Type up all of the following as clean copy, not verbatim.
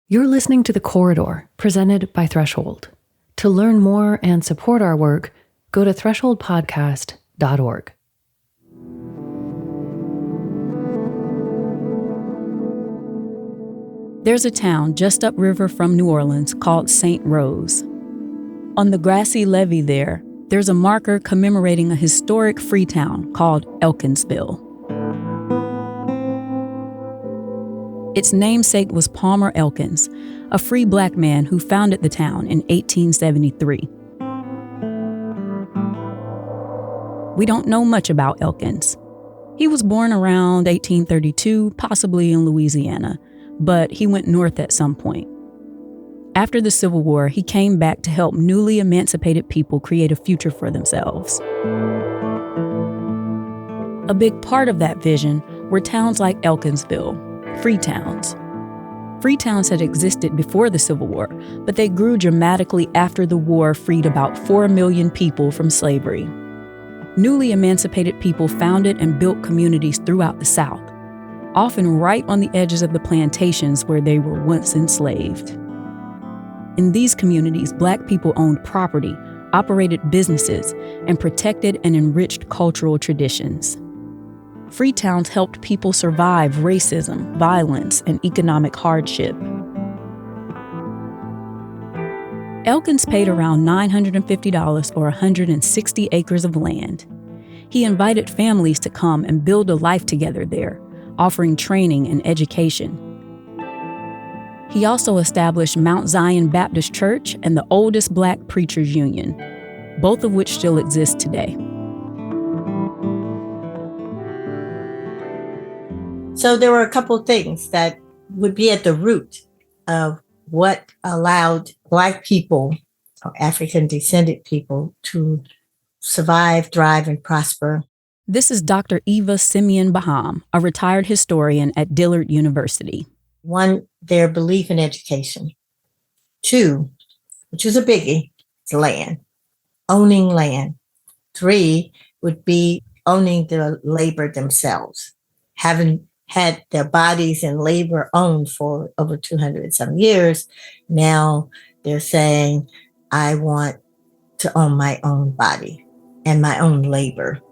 You're listening to The Corridor, presented by Threshold. To learn more and support our work, go to thresholdpodcast.org. There's a town just upriver from New Orleans called St. Rose. On the grassy levee there's a marker commemorating a historic free town called Elkinsville. Its namesake was Palmer Elkins, a free black man who founded the town in 1873. We don't know much about Elkins. He was born around 1832, possibly in Louisiana, but he went north at some point. After the Civil War, he came back to help newly emancipated people create a future for themselves. A big part of that vision were towns like Elkinsville, free towns. Free towns had existed before the Civil War, but they grew dramatically after the war freed about 4 million people from slavery. Newly emancipated people founded and built communities throughout the South, often right on the edges of the plantations where they were once enslaved. In these communities, Black people owned property, operated businesses, and protected and enriched cultural traditions. Free towns helped people survive racism, violence, and economic hardship. Elkins paid around $950 for 160 acres of land. He invited families to come and build a life together there, offering training and education. He also established Mount Zion Baptist Church and the oldest Black Preachers Union, both of which still exist today. So there were a couple of things that would be at the root of what allowed Black people, or African-descended people, to survive, thrive, and prosper. This is Dr. Eva Simeon Baham, a retired historian at Dillard University. One, their belief in education. Two, which is a biggie, is land, owning land. Three would be owning the labor themselves, having had their bodies and labor owned for over 207 years. Now they're saying, I want to own my own body and my own labor.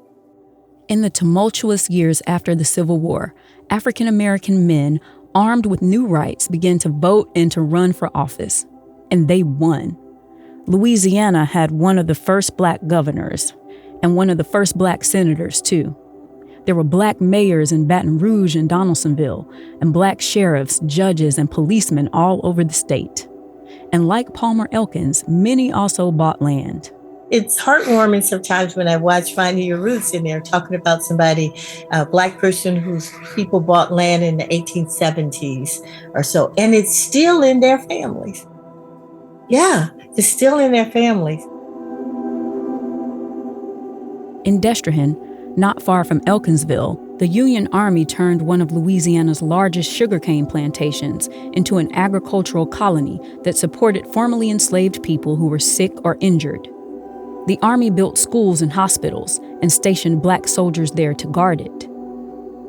In the tumultuous years after the Civil War, African American men armed with new rights began to vote and to run for office. And they won. Louisiana had one of the first Black governors and one of the first Black senators, too. There were Black mayors in Baton Rouge and Donaldsonville, and Black sheriffs, judges, and policemen all over the state. And like Palmer Elkins, many also bought land. It's heartwarming sometimes when I watch Finding Your Roots and they're talking about somebody, a Black person whose people bought land in the 1870s or so, and it's still in their families. Yeah, it's still in their families. In Destrehan, not far from Elkinsville, the Union Army turned one of Louisiana's largest sugarcane plantations into an agricultural colony that supported formerly enslaved people who were sick or injured. The Army built schools and hospitals and stationed Black soldiers there to guard it.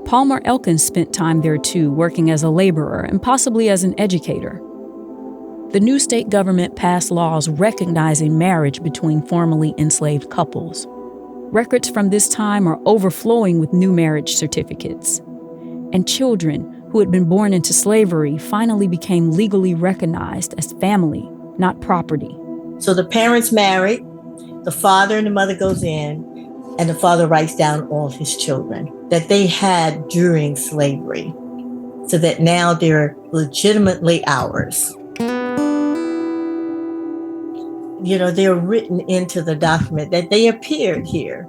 Palmer Elkins spent time there too, working as a laborer and possibly as an educator. The new state government passed laws recognizing marriage between formerly enslaved couples. Records from this time are overflowing with new marriage certificates. And children who had been born into slavery finally became legally recognized as family, not property. So the parents married, the father and the mother goes in, and the father writes down all his children that they had during slavery, so that now they're legitimately ours. You know, they're written into the document that they appeared here.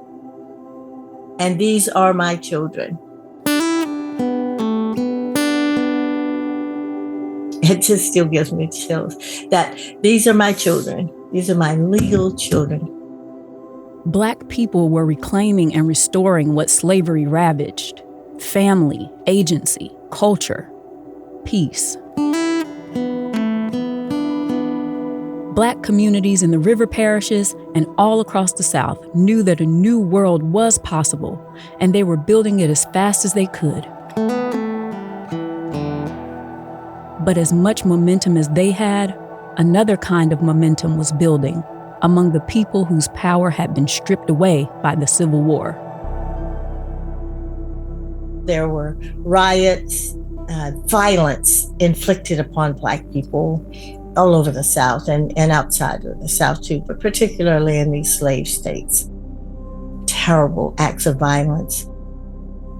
And these are my children. It just still gives me chills that these are my children. These are my legal children. Black people were reclaiming and restoring what slavery ravaged: family, agency, culture, peace. Black communities in the river parishes and all across the South knew that a new world was possible, and they were building it as fast as they could. But as much momentum as they had, another kind of momentum was building among the people whose power had been stripped away by the Civil War. There were riots, violence inflicted upon Black people all over the South and outside of the South too, but particularly in these slave states. Terrible acts of violence.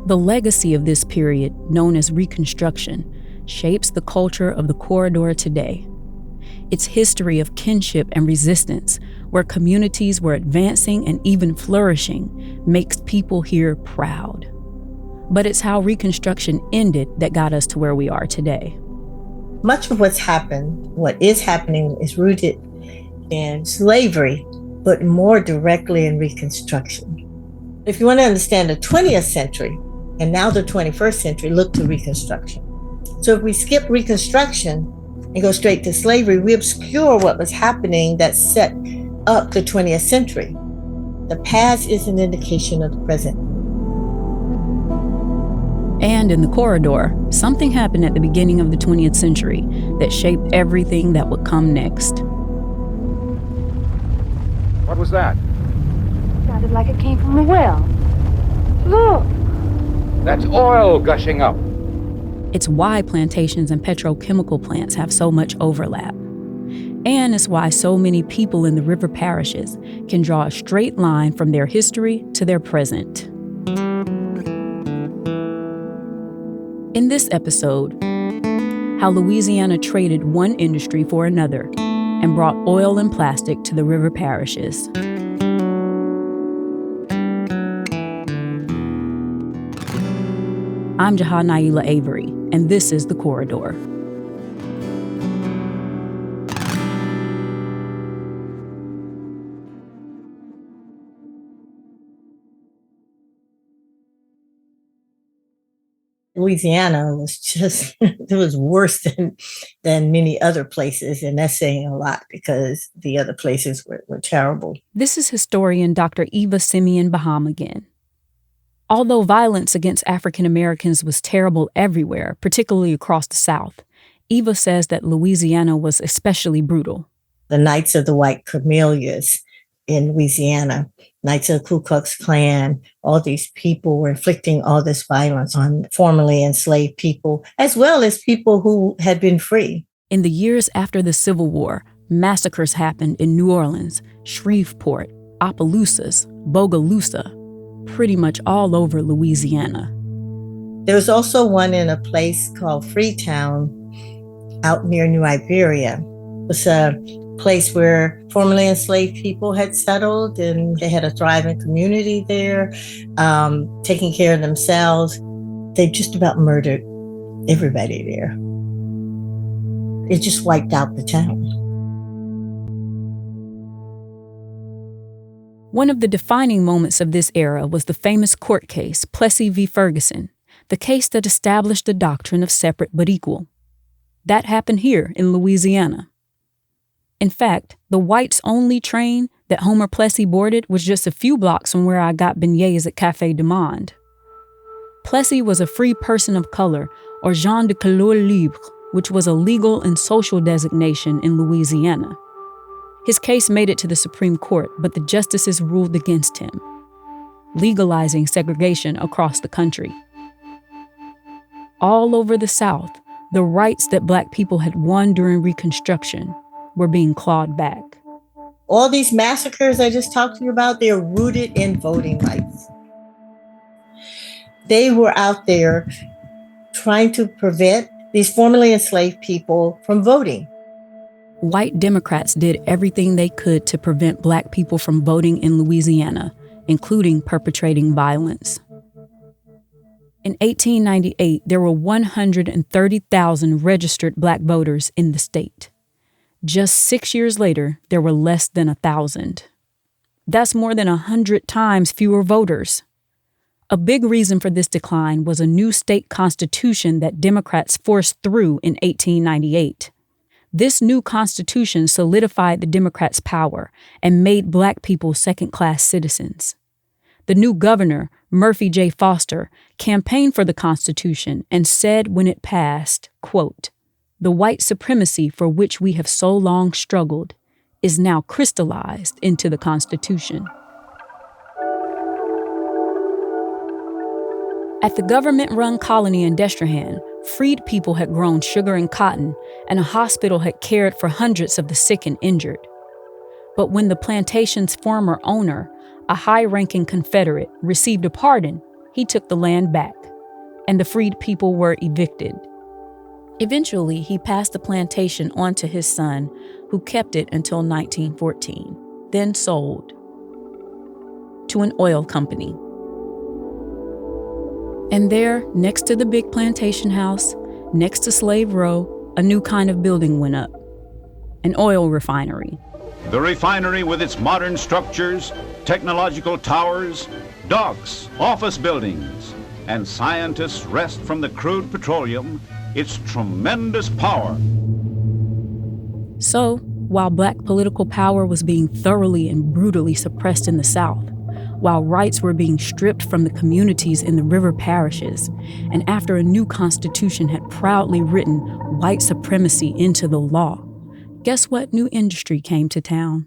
The legacy of this period, known as Reconstruction, shapes the culture of the corridor today. Its history of kinship and resistance, where communities were advancing and even flourishing, makes people here proud. But it's how Reconstruction ended that got us to where we are today. Much of what is happening is rooted in slavery, but more directly in Reconstruction. If you want to understand the 20th century and now the 21st century, look to Reconstruction. So if we skip Reconstruction and go straight to slavery, we obscure what was happening that set up the 20th century. The past is an indication of the present. And in the corridor, something happened at the beginning of the 20th century that shaped everything that would come next. What was that? Sounded like it came from the well. Look! That's oil gushing up. It's why plantations and petrochemical plants have so much overlap. And it's why so many people in the river parishes can draw a straight line from their history to their present. In this episode, how Louisiana traded one industry for another and brought oil and plastic to the river parishes. I'm Jahannaila Avery, and this is The Corridor. Louisiana was just, it was worse than many other places. And that's saying a lot because the other places were terrible. This is historian Dr. Eva Simeon Baham again. Although violence against African Americans was terrible everywhere, particularly across the South, Eva says that Louisiana was especially brutal. The Knights of the White Camellias in Louisiana, Knights of the Ku Klux Klan, all these people were inflicting all this violence on formerly enslaved people, as well as people who had been free. In the years after the Civil War, massacres happened in New Orleans, Shreveport, Opelousas, Bogalusa, pretty much all over Louisiana. There was also one in a place called Freetown out near New Iberia. It was a place where formerly enslaved people had settled and they had a thriving community there, taking care of themselves. They just about murdered everybody there. It just wiped out the town. One of the defining moments of this era was the famous court case, Plessy v. Ferguson, the case that established the doctrine of separate but equal. That happened here in Louisiana. In fact, the whites-only train that Homer Plessy boarded was just a few blocks from where I got beignets at Café du Monde. Plessy was a free person of color, or gens de couleur libre, which was a legal and social designation in Louisiana. His case made it to the Supreme Court, but the justices ruled against him, legalizing segregation across the country. All over the South, the rights that Black people had won during Reconstruction were being clawed back. All these massacres I just talked to you about, they're rooted in voting rights. They were out there trying to prevent these formerly enslaved people from voting. White Democrats did everything they could to prevent Black people from voting in Louisiana, including perpetrating violence. In 1898, there were 130,000 registered Black voters in the state. Just 6 years later, there were less than 1,000. That's more than 100 times fewer voters. A big reason for this decline was a new state constitution that Democrats forced through in 1898. This new constitution solidified the Democrats' power and made Black people second-class citizens. The new governor, Murphy J. Foster, campaigned for the Constitution and said when it passed, quote, The white supremacy for which we have so long struggled is now crystallized into the Constitution. At the government-run colony in Destrehan, freed people had grown sugar and cotton, and a hospital had cared for hundreds of the sick and injured. But when the plantation's former owner, a high-ranking Confederate, received a pardon, he took the land back, and the freed people were evicted. Eventually, he passed the plantation on to his son, who kept it until 1914, then sold to an oil company. And there, next to the big plantation house, next to Slave Row, a new kind of building went up, an oil refinery. The refinery with its modern structures, technological towers, docks, office buildings, and scientists rest from the crude petroleum, its tremendous power. So, while black political power was being thoroughly and brutally suppressed in the South, while rights were being stripped from the communities in the river parishes, and after a new constitution had proudly written white supremacy into the law, guess what new industry came to town?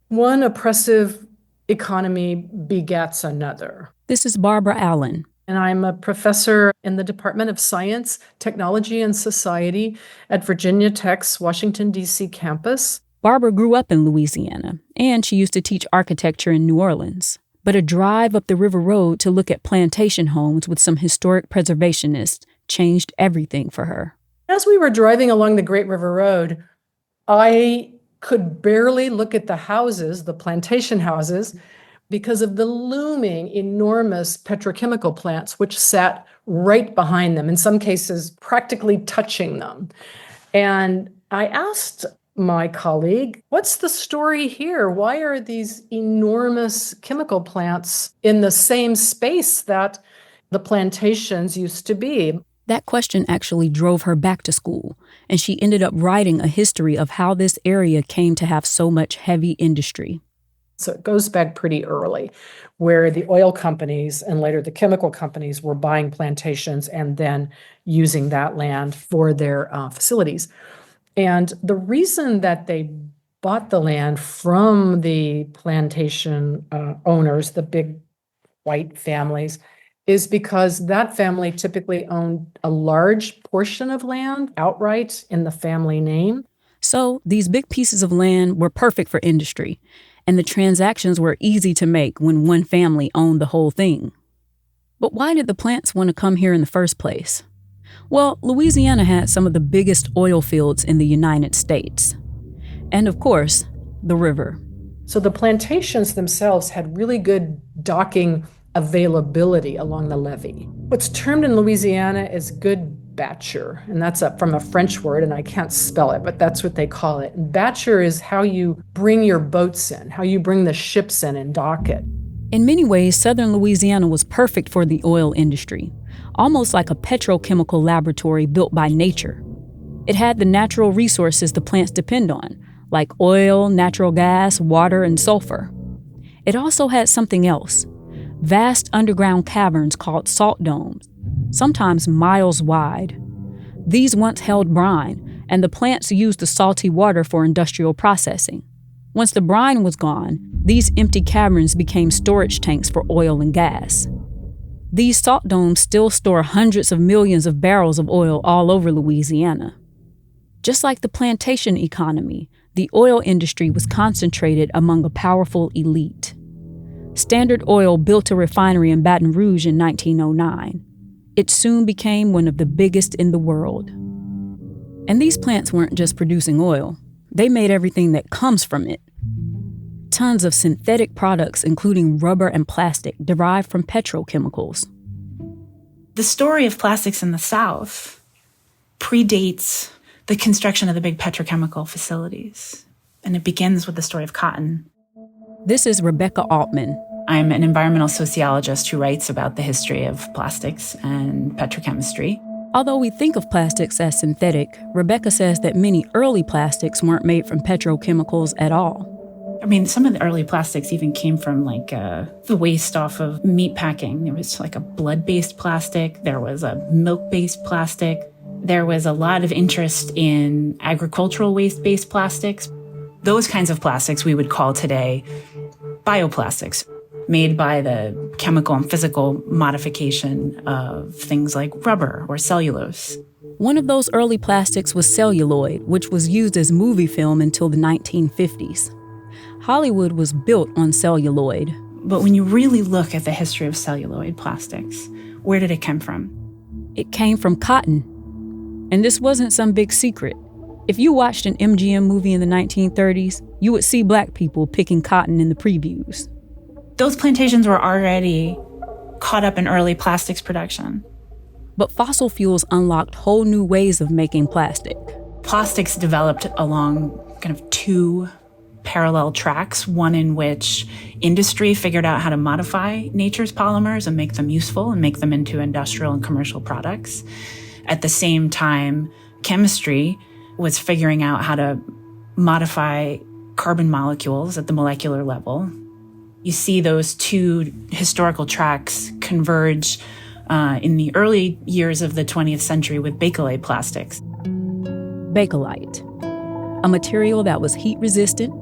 One oppressive economy begets another. This is Barbara Allen. And I'm a professor in the Department of Science, Technology, and Society at Virginia Tech's Washington, D.C. campus. Barbara grew up in Louisiana, and she used to teach architecture in New Orleans. But a drive up the River Road to look at plantation homes with some historic preservationists changed everything for her. As we were driving along the Great River Road, I could barely look at the houses, the plantation houses, because of the looming enormous petrochemical plants, which sat right behind them, in some cases practically touching them. And I asked my colleague, what's the story here? Why are these enormous chemical plants in the same space that the plantations used to be? That question actually drove her back to school, and she ended up writing a history of how this area came to have so much heavy industry. So it goes back pretty early, where the oil companies and later the chemical companies were buying plantations and then using that land for their facilities. And the reason that they bought the land from the plantation owners, the big white families, is because that family typically owned a large portion of land outright in the family name. So these big pieces of land were perfect for industry, and the transactions were easy to make when one family owned the whole thing. But why did the plants want to come here in the first place? Well, Louisiana had some of the biggest oil fields in the United States. And of course, the river. So the plantations themselves had really good docking availability along the levee. What's termed in Louisiana is good batture, and that's from a French word, and I can't spell it, but that's what they call it. And batture is how you bring your boats in, how you bring the ships in and dock it. In many ways, southern Louisiana was perfect for the oil industry, almost like a petrochemical laboratory built by nature. It had the natural resources the plants depend on, like oil, natural gas, water, and sulfur. It also had something else, vast underground caverns called salt domes, sometimes miles wide. These once held brine, and the plants used the salty water for industrial processing. Once the brine was gone, these empty caverns became storage tanks for oil and gas. These salt domes still store hundreds of millions of barrels of oil all over Louisiana. Just like the plantation economy, the oil industry was concentrated among a powerful elite. Standard Oil built a refinery in Baton Rouge in 1909. It soon became one of the biggest in the world. And these plants weren't just producing oil. They made everything that comes from it. Tons of synthetic products, including rubber and plastic, derived from petrochemicals. The story of plastics in the South predates the construction of the big petrochemical facilities, and it begins with the story of cotton. This is Rebecca Altman. I'm an environmental sociologist who writes about the history of plastics and petrochemistry. Although we think of plastics as synthetic, Rebecca says that many early plastics weren't made from petrochemicals at all. I mean, some of the early plastics even came from the waste off of meat packing. There was like a blood-based plastic. There was a milk-based plastic. There was a lot of interest in agricultural waste-based plastics. Those kinds of plastics we would call today bioplastics, made by the chemical and physical modification of things like rubber or cellulose. One of those early plastics was celluloid, which was used as movie film until the 1950s. Hollywood was built on celluloid. But when you really look at the history of celluloid plastics, where did it come from? It came from cotton. And this wasn't some big secret. If you watched an MGM movie in the 1930s, you would see black people picking cotton in the previews. Those plantations were already caught up in early plastics production. But fossil fuels unlocked whole new ways of making plastic. Plastics developed along kind of two parallel tracks, one in which industry figured out how to modify nature's polymers and make them useful and make them into industrial and commercial products. At the same time, chemistry was figuring out how to modify carbon molecules at the molecular level. You see those two historical tracks converge in the early years of the 20th century with Bakelite plastics. Bakelite, a material that was heat resistant,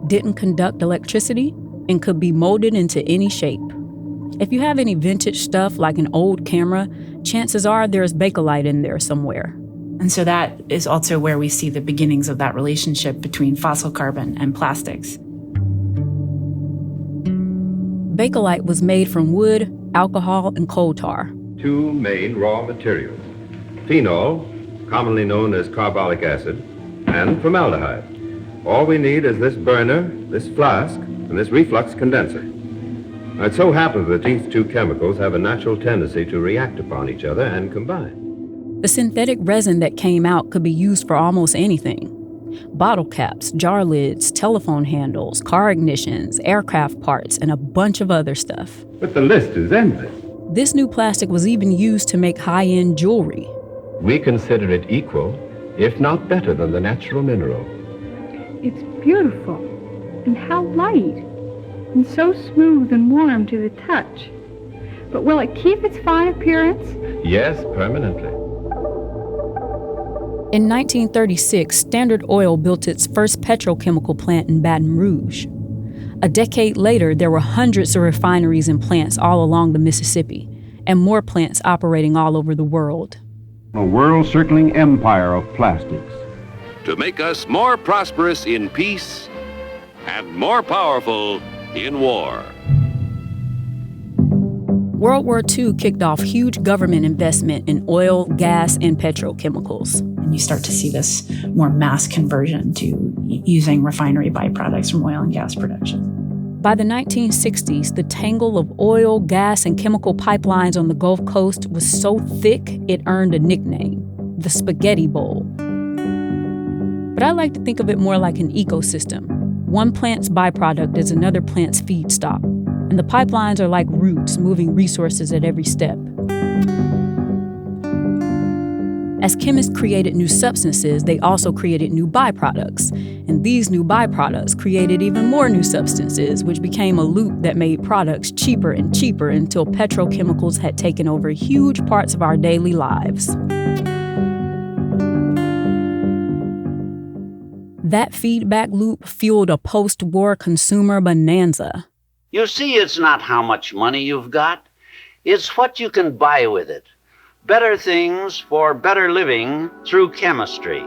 didn't conduct electricity, and could be molded into any shape. If you have any vintage stuff like an old camera, chances are there's Bakelite in there somewhere. And so that is also where we see the beginnings of that relationship between fossil carbon and plastics. Bakelite was made from wood, alcohol, and coal tar. Two main raw materials: phenol, commonly known as carbolic acid, and formaldehyde. All we need is this burner, this flask, and this reflux condenser. Now, it so happens that these two chemicals have a natural tendency to react upon each other and combine. The synthetic resin that came out could be used for almost anything. Bottle caps, jar lids, telephone handles, car ignitions, aircraft parts, and a bunch of other stuff. But the list is endless. This new plastic was even used to make high-end jewelry. We consider it equal, if not better than the natural mineral. It's beautiful. And how light. And so smooth and warm to the touch. But will it keep its fine appearance? Yes, permanently. In 1936, Standard Oil built its first petrochemical plant in Baton Rouge. A decade later, there were hundreds of refineries and plants all along the Mississippi, and more plants operating all over the world. A world-circling empire of plastics. To make us more prosperous in peace and more powerful in war. World War II kicked off huge government investment in oil, gas, and petrochemicals. And you start to see this more mass conversion to using refinery byproducts from oil and gas production. By the 1960s, the tangle of oil, gas, and chemical pipelines on the Gulf Coast was so thick it earned a nickname, the Spaghetti Bowl. But I like to think of it more like an ecosystem. One plant's byproduct is another plant's feedstock, and the pipelines are like roots moving resources at every step. As chemists created new substances, they also created new byproducts. And these new byproducts created even more new substances, which became a loop that made products cheaper and cheaper until petrochemicals had taken over huge parts of our daily lives. That feedback loop fueled a post-war consumer bonanza. You see, it's not how much money you've got. It's what you can buy with it. Better things for better living through chemistry.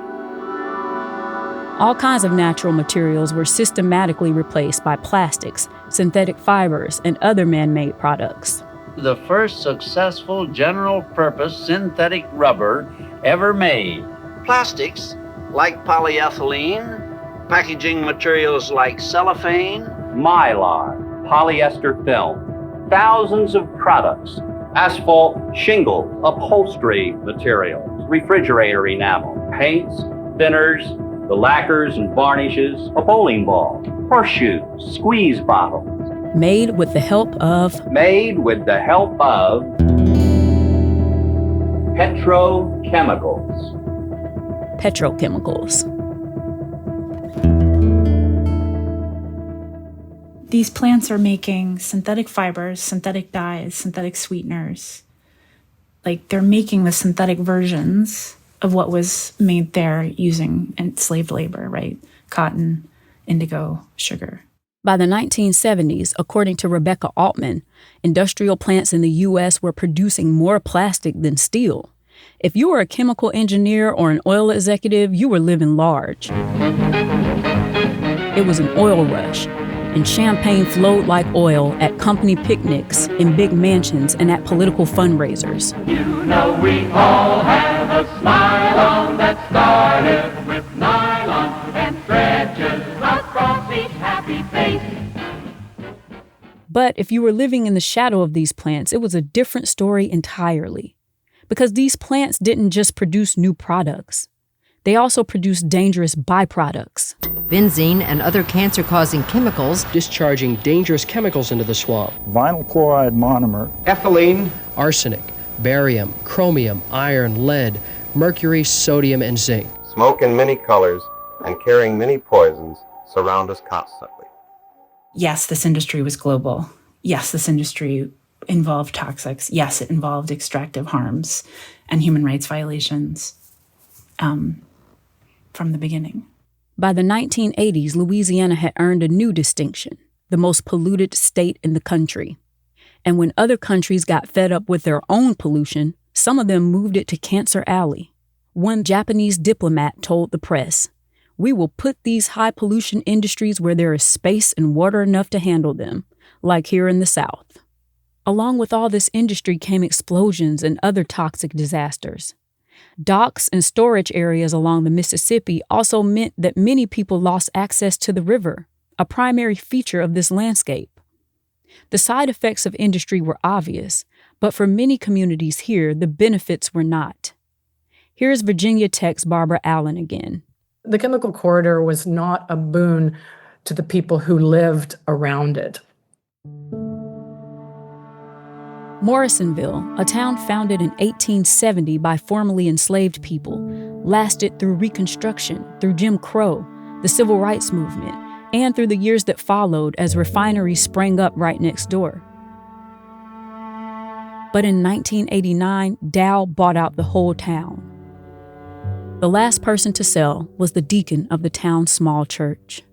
All kinds of natural materials were systematically replaced by plastics, synthetic fibers, and other man-made products. The first successful general-purpose synthetic rubber ever made. Plastics like polyethylene, packaging materials like cellophane, mylar, polyester film, thousands of products, asphalt shingle, upholstery materials, refrigerator enamel, paints, thinners, the lacquers and varnishes, a bowling ball, horseshoes, squeeze bottles. Made with the help of petrochemicals. Petrochemicals. These plants are making synthetic fibers, synthetic dyes, synthetic sweeteners. Like, they're making the synthetic versions of what was made there using enslaved labor, right? Cotton, indigo, sugar. By the 1970s, according to Rebecca Altman, industrial plants in the U.S. were producing more plastic than steel. If you were a chemical engineer or an oil executive, you were living large. It was an oil rush, and champagne flowed like oil at company picnics, in big mansions, and at political fundraisers. You know we all have a smile on that started with nylon and stretches across each happy face. But if you were living in the shadow of these plants, it was a different story entirely. Because these plants didn't just produce new products. They also produced dangerous byproducts. Benzene and other cancer-causing chemicals discharging dangerous chemicals into the swamp. Vinyl chloride monomer. Ethylene. Arsenic, barium, chromium, iron, lead, mercury, sodium, and zinc. Smoke in many colors and carrying many poisons surround us constantly. Yes, this industry was global. Yes, this industry involved toxics. Yes, it involved extractive harms and human rights violations from the beginning. By the 1980s, Louisiana had earned a new distinction, the most polluted state in the country. And when other countries got fed up with their own pollution, some of them moved it to Cancer Alley. One Japanese diplomat told the press, "We will put these high-pollution industries where there is space and water enough to handle them, like here in the South." Along with all this industry came explosions and other toxic disasters. Docks and storage areas along the Mississippi also meant that many people lost access to the river, a primary feature of this landscape. The side effects of industry were obvious, but for many communities here, the benefits were not. Here's Virginia Tech's Barbara Allen again. The chemical corridor was not a boon to the people who lived around it. Morrisonville, a town founded in 1870 by formerly enslaved people, lasted through Reconstruction, through Jim Crow, the Civil Rights Movement, and through the years that followed as refineries sprang up right next door. But in 1989, Dow bought out the whole town. The last person to sell was the deacon of the town's small church.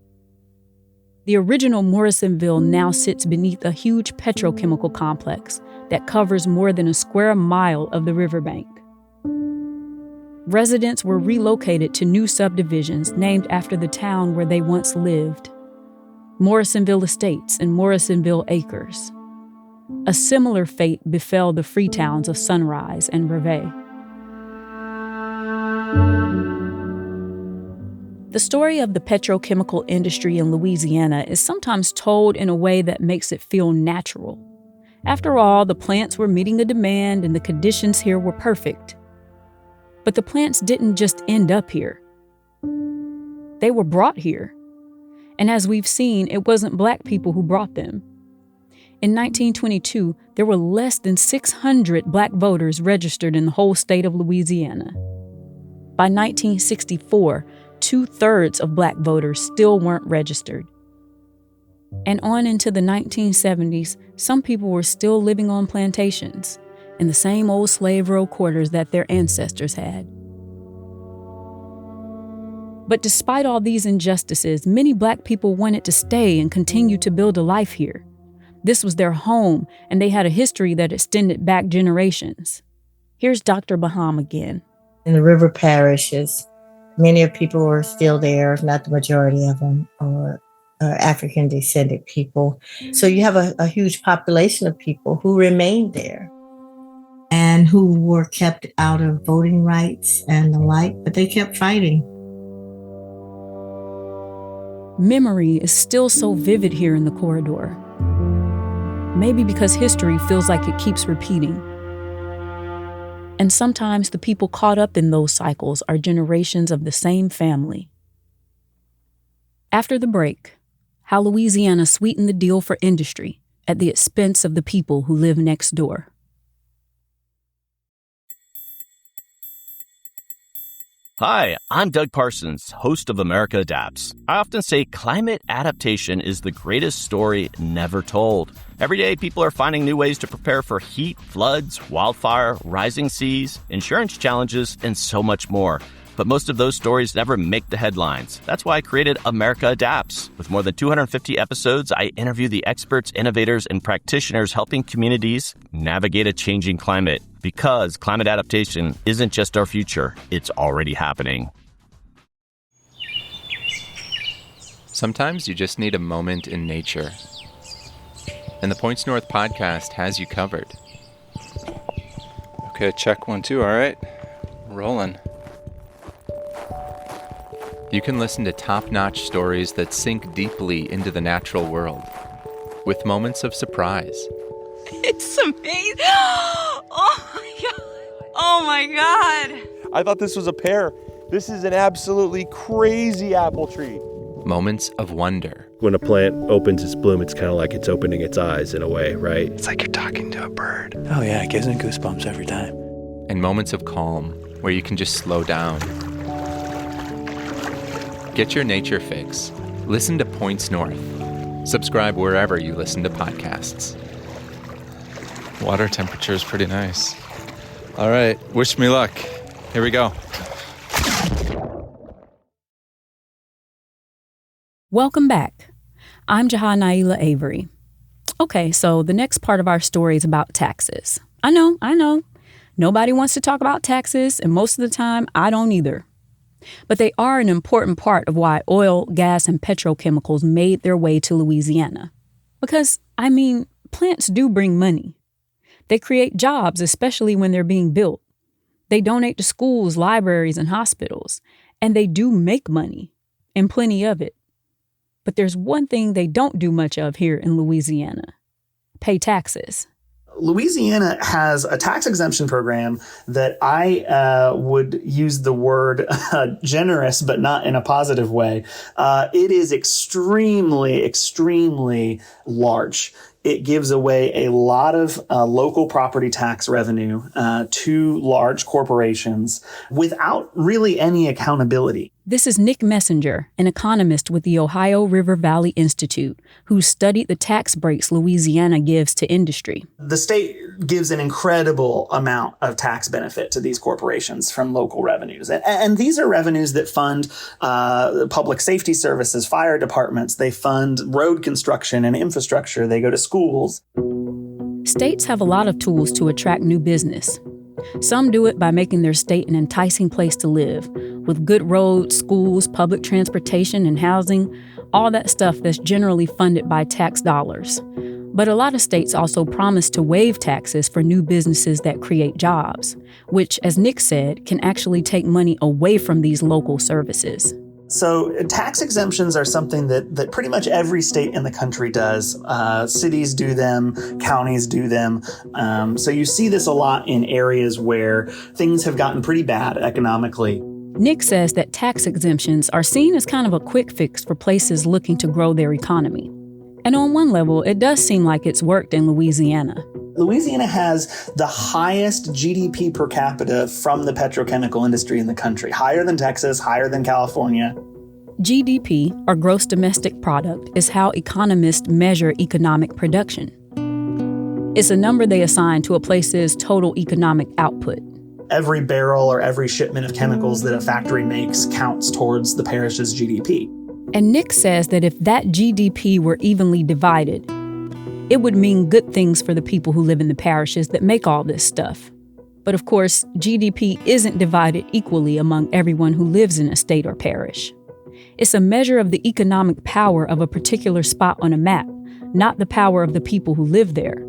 The original Morrisonville now sits beneath a huge petrochemical complex that covers more than a square mile of the riverbank. Residents were relocated to new subdivisions named after the town where they once lived: Morrisonville Estates and Morrisonville Acres. A similar fate befell the free towns of Sunrise and Brevet. The story of the petrochemical industry in Louisiana is sometimes told in a way that makes it feel natural. After all, the plants were meeting a demand and the conditions here were perfect. But the plants didn't just end up here. They were brought here. And as we've seen, it wasn't Black people who brought them. In 1922, there were less than 600 Black voters registered in the whole state of Louisiana. By 1964, 2/3 of Black voters still weren't registered. And on into the 1970s, some people were still living on plantations in the same old slave row quarters that their ancestors had. But despite all these injustices, many Black people wanted to stay and continue to build a life here. This was their home, and they had a history that extended back generations. Here's Dr. Baham again. In the river parishes, many of people were still there, if not the majority of them, or African-descended people. So you have a huge population of people who remained there and who were kept out of voting rights and the like, but they kept fighting. Memory is still so vivid here in the corridor. Maybe because history feels like it keeps repeating. And sometimes the people caught up in those cycles are generations of the same family. After the break, how Louisiana sweetened the deal for industry at the expense of the people who live next door. Hi, I'm Doug Parsons, host of America Adapts. I often say climate adaptation is the greatest story never told. Every day, people are finding new ways to prepare for heat, floods, wildfire, rising seas, insurance challenges, and so much more. But most of those stories never make the headlines. That's why I created America Adapts. With more than 250 episodes, I interview the experts, innovators, and practitioners helping communities navigate a changing climate. Because climate adaptation isn't just our future, it's already happening. Sometimes you just need a moment in nature. And the Points North podcast has you covered. Okay, check 1, 2, all right. Rolling. You can listen to top-notch stories that sink deeply into the natural world, with moments of surprise. It's amazing. Oh my God. Oh my God. I thought this was a pear. This is an absolutely crazy apple tree. Moments of wonder. When a plant opens its bloom, it's kind of like it's opening its eyes in a way, right? It's like you're talking to a bird. Oh yeah, it gives me goosebumps every time. And moments of calm, where you can just slow down. Get your nature fix. Listen to Points North. Subscribe wherever you listen to podcasts. Water temperature is pretty nice. All right, wish me luck. Here we go. Welcome back. I'm Jahanaila Avery. Okay, so the next part of our story is about taxes. I know. Nobody wants to talk about taxes, and most of the time, I don't either. But they are an important part of why oil, gas, and petrochemicals made their way to Louisiana. Because, plants do bring money. They create jobs, especially when they're being built. They donate to schools, libraries, and hospitals. And they do make money, and plenty of it. But there's one thing they don't do much of here in Louisiana: pay taxes. Louisiana has a tax exemption program that I would use the word generous, but not in a positive way. It is extremely, extremely large. It gives away a lot of local property tax revenue to large corporations without really any accountability. This is Nick Messenger, an economist with the Ohio River Valley Institute, who studied the tax breaks Louisiana gives to industry. The state gives an incredible amount of tax benefit to these corporations from local revenues. And these are revenues that fund public safety services, fire departments. They fund road construction and infrastructure. They go to schools. States have a lot of tools to attract new business. Some do it by making their state an enticing place to live, with good roads, schools, public transportation, and housing, all that stuff that's generally funded by tax dollars. But a lot of states also promise to waive taxes for new businesses that create jobs, which, as Nick said, can actually take money away from these local services. So tax exemptions are something that pretty much every state in the country does. Cities do them, counties do them. So you see this a lot in areas where things have gotten pretty bad economically. Nick says that tax exemptions are seen as kind of a quick fix for places looking to grow their economy. And on one level, it does seem like it's worked in Louisiana. Louisiana has the highest GDP per capita from the petrochemical industry in the country, higher than Texas, higher than California. GDP, or gross domestic product, is how economists measure economic production. It's a number they assign to a place's total economic output. Every barrel or every shipment of chemicals that a factory makes counts towards the parish's GDP. And Nick says that if that GDP were evenly divided, it would mean good things for the people who live in the parishes that make all this stuff. But of course, GDP isn't divided equally among everyone who lives in a state or parish. It's a measure of the economic power of a particular spot on a map, not the power of the people who live there.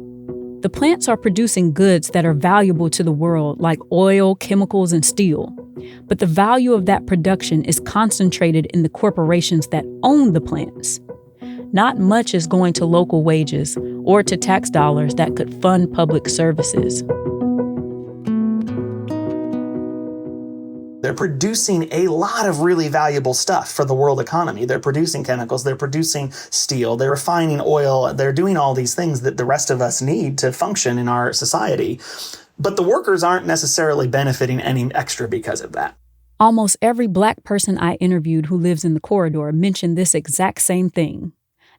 The plants are producing goods that are valuable to the world, like oil, chemicals, and steel. But the value of that production is concentrated in the corporations that own the plants. Not much is going to local wages or to tax dollars that could fund public services. They're producing a lot of really valuable stuff for the world economy. They're producing chemicals, they're producing steel, they're refining oil, they're doing all these things that the rest of us need to function in our society. But the workers aren't necessarily benefiting any extra because of that. Almost every Black person I interviewed who lives in the corridor mentioned this exact same thing,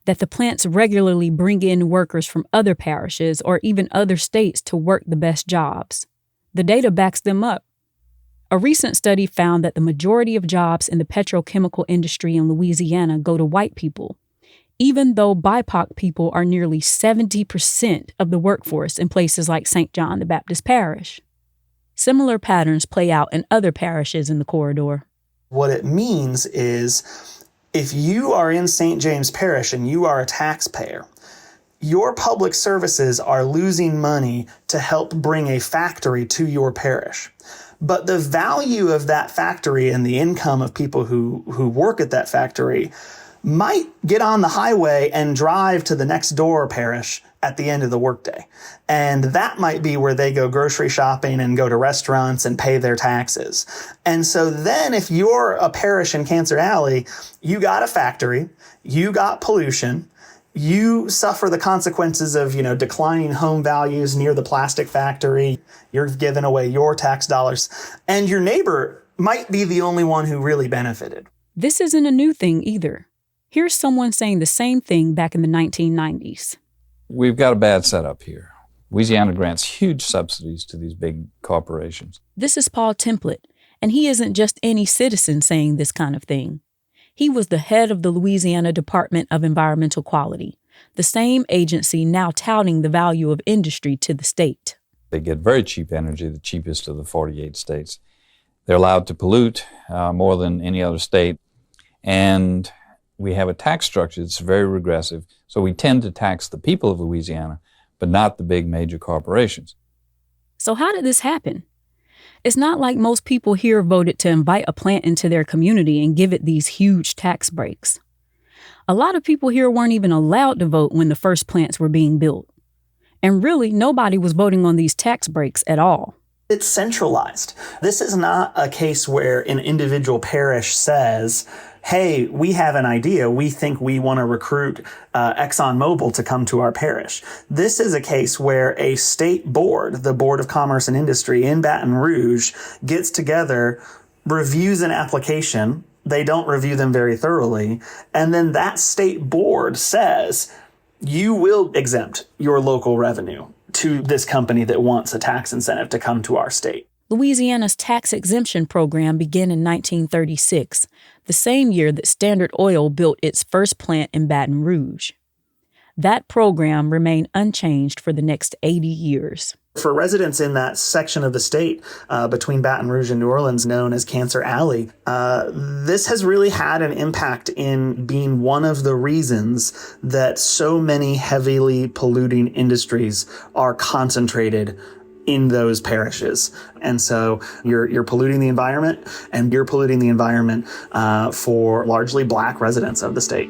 that the plants regularly bring in workers from other parishes or even other states to work the best jobs. The data backs them up. A recent study found that the majority of jobs in the petrochemical industry in Louisiana go to white people, even though BIPOC people are nearly 70% of the workforce in places like St. John the Baptist Parish. Similar patterns play out in other parishes in the corridor. What it means is if you are in St. James Parish and you are a taxpayer, your public services are losing money to help bring a factory to your parish. But the value of that factory and the income of people who work at that factory might get on the highway and drive to the next door parish at the end of the workday. And that might be where they go grocery shopping and go to restaurants and pay their taxes. And so then if you're a parish in Cancer Alley, you got a factory, you got pollution, you suffer the consequences of, declining home values near the plastic factory. You're giving away your tax dollars, and your neighbor might be the only one who really benefited. This isn't a new thing either. Here's someone saying the same thing back in the 1990s. We've got a bad setup here. Louisiana grants huge subsidies to these big corporations. This is Paul Template, and he isn't just any citizen saying this kind of thing. He was the head of the Louisiana Department of Environmental Quality, the same agency now touting the value of industry to the state. They get very cheap energy, the cheapest of the 48 states. They're allowed to pollute more than any other state. And we have a tax structure that's very regressive. So we tend to tax the people of Louisiana, but not the big major corporations. So how did this happen? It's not like most people here voted to invite a plant into their community and give it these huge tax breaks. A lot of people here weren't even allowed to vote when the first plants were being built. And really, nobody was voting on these tax breaks at all. It's centralized. This is not a case where an individual parish says, hey, we have an idea. We think we want to recruit ExxonMobil to come to our parish. This is a case where a state board, the Board of Commerce and Industry in Baton Rouge, gets together, reviews an application. They don't review them very thoroughly. And then that state board says, you will exempt your local revenue to this company that wants a tax incentive to come to our state. Louisiana's tax exemption program began in 1936, the same year that Standard Oil built its first plant in Baton Rouge. That program remained unchanged for the next 80 years. For residents in that section of the state between Baton Rouge and New Orleans known as Cancer Alley, this has really had an impact in being one of the reasons that so many heavily polluting industries are concentrated in those parishes. And so you're polluting the environment, and you're polluting the environment for largely Black residents of the state.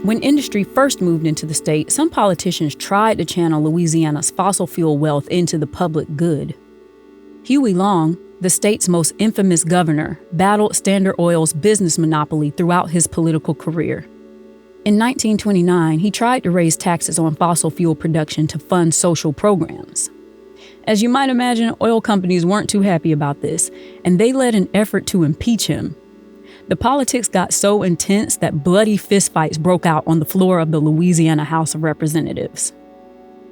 When industry first moved into the state, some politicians tried to channel Louisiana's fossil fuel wealth into the public good. Huey Long, the state's most infamous governor, battled Standard Oil's business monopoly throughout his political career. In 1929, he tried to raise taxes on fossil fuel production to fund social programs. As you might imagine, oil companies weren't too happy about this, and they led an effort to impeach him. The politics got so intense that bloody fistfights broke out on the floor of the Louisiana House of Representatives.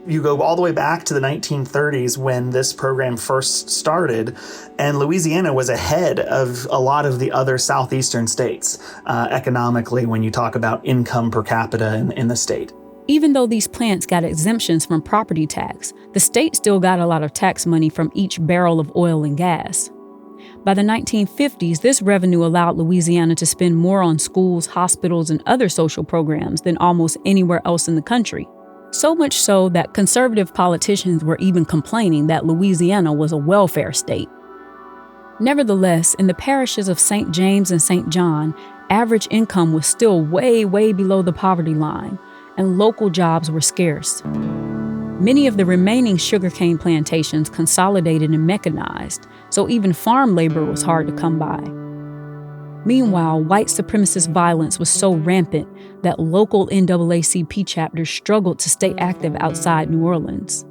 You go all the way back to the 1930s when this program first started, and Louisiana was ahead of a lot of the other southeastern states economically when you talk about income per capita in the state. Even though these plants got exemptions from property tax, the state still got a lot of tax money from each barrel of oil and gas. By the 1950s, this revenue allowed Louisiana to spend more on schools, hospitals, and other social programs than almost anywhere else in the country. So much so that conservative politicians were even complaining that Louisiana was a welfare state. Nevertheless, in the parishes of St. James and St. John, average income was still way below the poverty line, and local jobs were scarce. Many of the remaining sugarcane plantations consolidated and mechanized, so even farm labor was hard to come by. Meanwhile, white supremacist violence was so rampant that local NAACP chapters struggled to stay active outside New Orleans.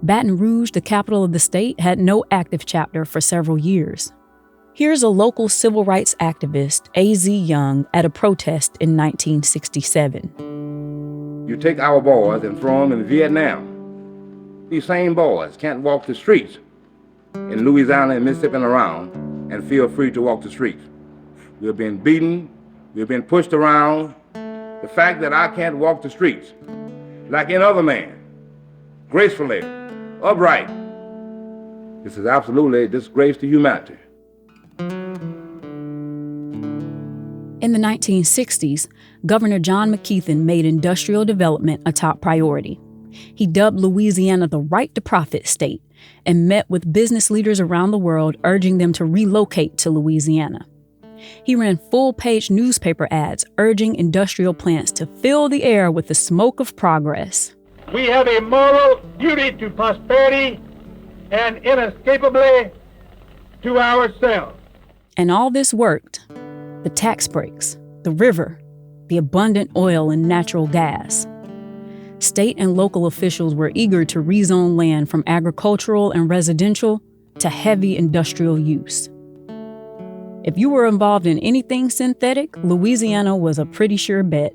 Baton Rouge, the capital of the state, had no active chapter for several years. Here's a local civil rights activist, A.Z. Young, at a protest in 1967. You take our boys and throw them in Vietnam. These same boys can't walk the streets in Louisiana and Mississippi and around and feel free to walk the streets. We've been beaten, we've been pushed around. The fact that I can't walk the streets like any other man, gracefully, upright, this is absolutely a disgrace to humanity. In the 1960s, Governor John McKeithen made industrial development a top priority. He dubbed Louisiana the right to profit state and met with business leaders around the world, urging them to relocate to Louisiana. He ran full-page newspaper ads urging industrial plants to fill the air with the smoke of progress. We have a moral duty to prosperity and inescapably to ourselves. And all this worked. The tax breaks, the river, the abundant oil and natural gas. State and local officials were eager to rezone land from agricultural and residential to heavy industrial use. If you were involved in anything synthetic, Louisiana was a pretty sure bet.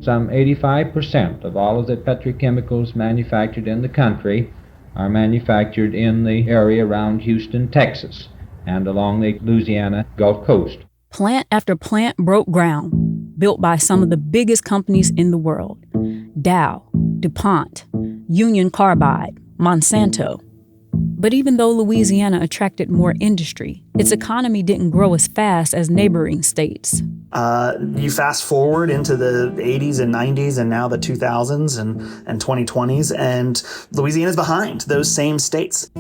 Some 85% of all of the petrochemicals manufactured in the country are manufactured in the area around Houston, Texas, and along the Louisiana Gulf Coast. Plant after plant broke ground, built by some of the biggest companies in the world: Dow, DuPont, Union Carbide, Monsanto. But even though Louisiana attracted more industry, its economy didn't grow as fast as neighboring states. You fast forward into the 80s and 90s and now the 2000s and 2020s, and Louisiana's behind those same states.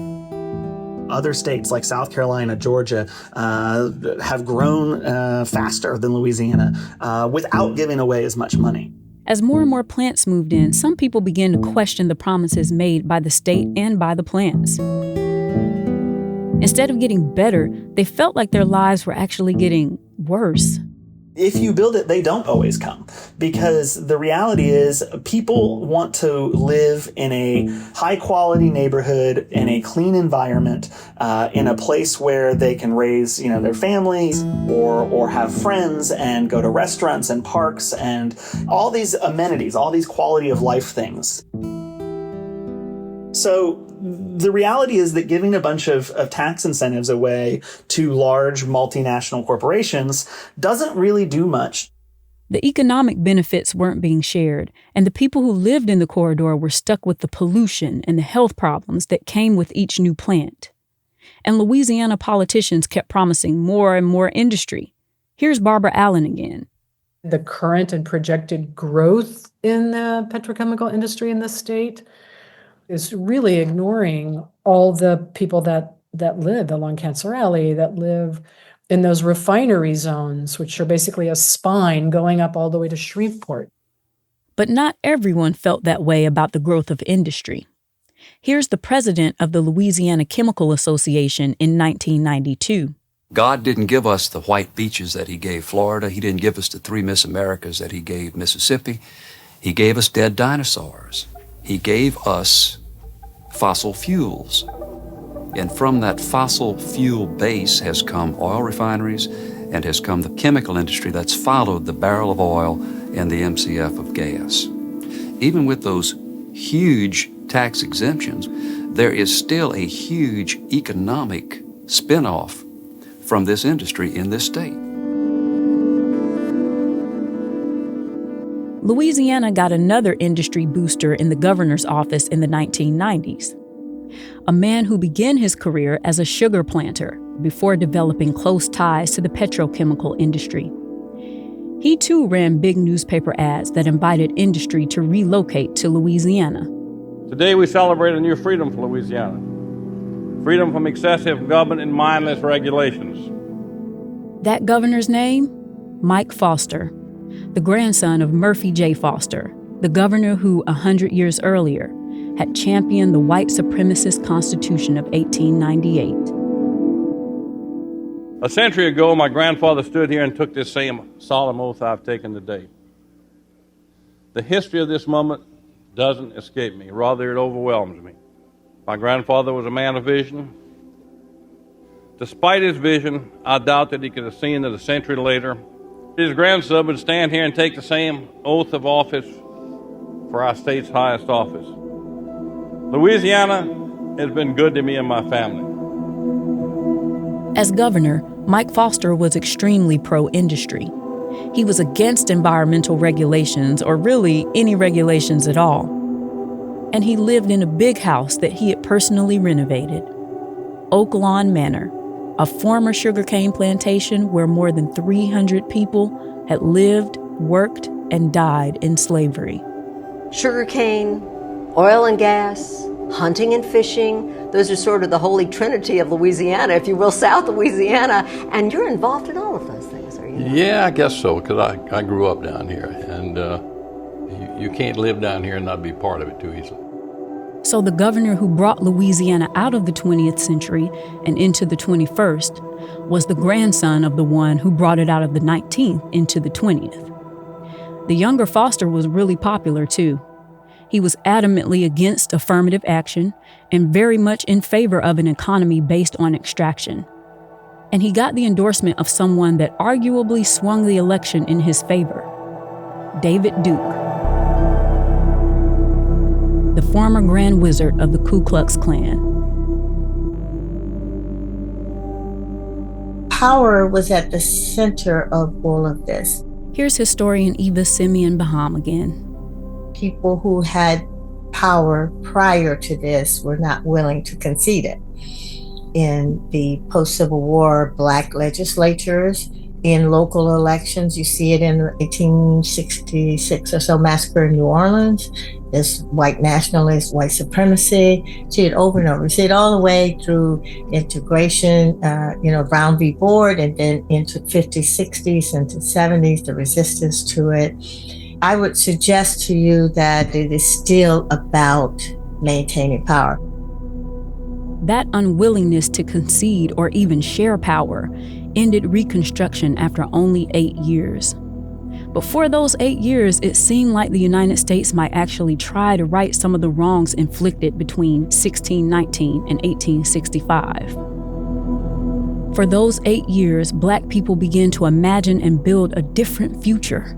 Other states like South Carolina, Georgia, have grown faster than Louisiana without giving away as much money. As more and more plants moved in, some people began to question the promises made by the state and by the plants. Instead of getting better, they felt like their lives were actually getting worse. If you build it, they don't always come, because the reality is people want to live in a high quality neighborhood, in a clean environment, in a place where they can raise, their families or have friends and go to restaurants and parks and all these amenities, all these quality of life things. So the reality is that giving a bunch of tax incentives away to large multinational corporations doesn't really do much. The economic benefits weren't being shared, and the people who lived in the corridor were stuck with the pollution and the health problems that came with each new plant. And Louisiana politicians kept promising more and more industry. Here's Barbara Allen again. The current and projected growth in the petrochemical industry in the state is really ignoring all the people that live along Cancer Alley, that live in those refinery zones, which are basically a spine going up all the way to Shreveport. But not everyone felt that way about the growth of industry. Here's the president of the Louisiana Chemical Association in 1992. God didn't give us the white beaches that he gave Florida. He didn't give us the 3 Miss Americas that he gave Mississippi. He gave us dead dinosaurs. He gave us fossil fuels. And from that fossil fuel base has come oil refineries and has come the chemical industry that's followed the barrel of oil and the MCF of gas. Even with those huge tax exemptions, there is still a huge economic spinoff from this industry in this state. Louisiana got another industry booster in the governor's office in the 1990s. A man who began his career as a sugar planter before developing close ties to the petrochemical industry. He too ran big newspaper ads that invited industry to relocate to Louisiana. Today we celebrate a new freedom for Louisiana. Freedom from excessive government and mindless regulations. That governor's name? Mike Foster, the grandson of Murphy J. Foster, the governor who, 100 years earlier, had championed the white supremacist Constitution of 1898. A century ago, my grandfather stood here and took this same solemn oath I've taken today. The history of this moment doesn't escape me. Rather, it overwhelms me. My grandfather was a man of vision. Despite his vision, I doubt that he could have seen that a century later, his grandson would stand here and take the same oath of office for our state's highest office. Louisiana has been good to me and my family. As governor, Mike Foster was extremely pro-industry. He was against environmental regulations, or really any regulations at all. And he lived in a big house that he had personally renovated. Oak Lawn Manor, a former sugarcane plantation where more than 300 people had lived, worked, and died in slavery. Sugarcane, oil and gas, hunting and fishing, those are sort of the holy trinity of Louisiana, if you will, South Louisiana, and you're involved in all of those things, are you not? Yeah, I guess so, because I grew up down here, and you can't live down here and not be part of it too easily. So the governor who brought Louisiana out of the 20th century and into the 21st was the grandson of the one who brought it out of the 19th into the 20th. The younger Foster was really popular too. He was adamantly against affirmative action and very much in favor of an economy based on extraction. And he got the endorsement of someone that arguably swung the election in his favor, David Duke, the former Grand Wizard of the Ku Klux Klan. Power was at the center of all of this. Here's historian Eva Simeon Baham again. People who had power prior to this were not willing to concede it. In the post-Civil War Black legislatures, in local elections, you see it in the 1866 or so massacre in New Orleans, this white nationalist, white supremacy. You see it over and over. You see it all the way through integration, Brown v. Board, and then into 50s, 60s, into 70s, the resistance to it. I would suggest to you that it is still about maintaining power. That unwillingness to concede or even share power ended Reconstruction after only 8 years. But for those 8 years, it seemed like the United States might actually try to right some of the wrongs inflicted between 1619 and 1865. For those 8 years, Black people began to imagine and build a different future.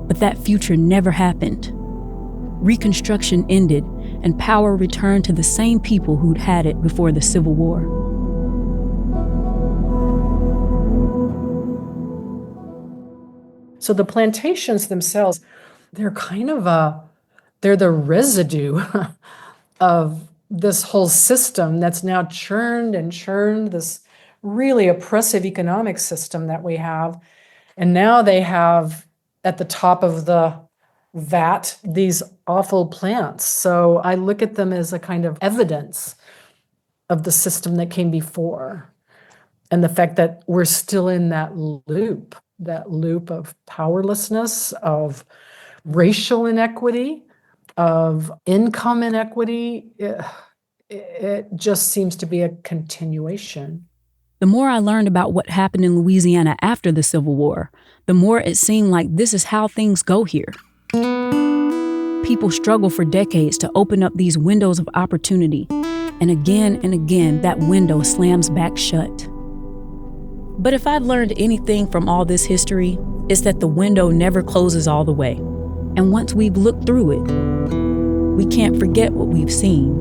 But that future never happened. Reconstruction ended, and power returned to the same people who'd had it before the Civil War. So the plantations themselves, they're kind of they're the residue of this whole system that's now churned and churned, this really oppressive economic system that we have. And now they have at the top of the vat these awful plants. So I look at them as a kind of evidence of the system that came before, and the fact that we're still in that loop of powerlessness, of racial inequity, of income inequity. It just seems to be a continuation. The more I learned about what happened in Louisiana after the Civil War, the more it seemed like this is how things go here. People struggle for decades to open up these windows of opportunity, and again, that window slams back shut. But if I've learned anything from all this history, it's that the window never closes all the way. And once we've looked through it, we can't forget what we've seen.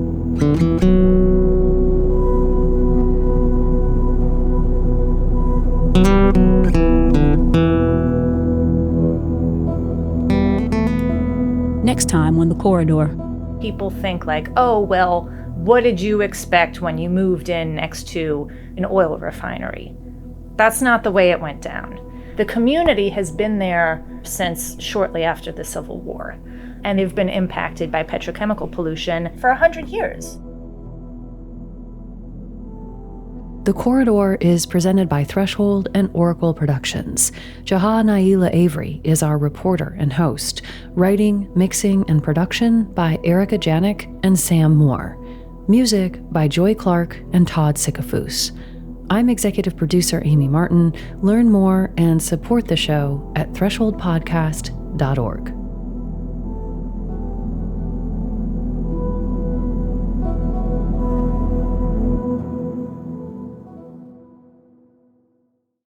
Next time on The Corridor. People think like, oh, well, what did you expect when you moved in next to an oil refinery? That's not the way it went down. The community has been there since shortly after the Civil War, and they've been impacted by petrochemical pollution for 100 years. The Corridor is presented by Threshold and Oracle Productions. Jaha Naila Avery is our reporter and host. Writing, mixing, and production by Erica Janik and Sam Moore. Music by Joy Clark and Todd Sikafus. I'm executive producer Amy Martin. Learn more and support the show at thresholdpodcast.org.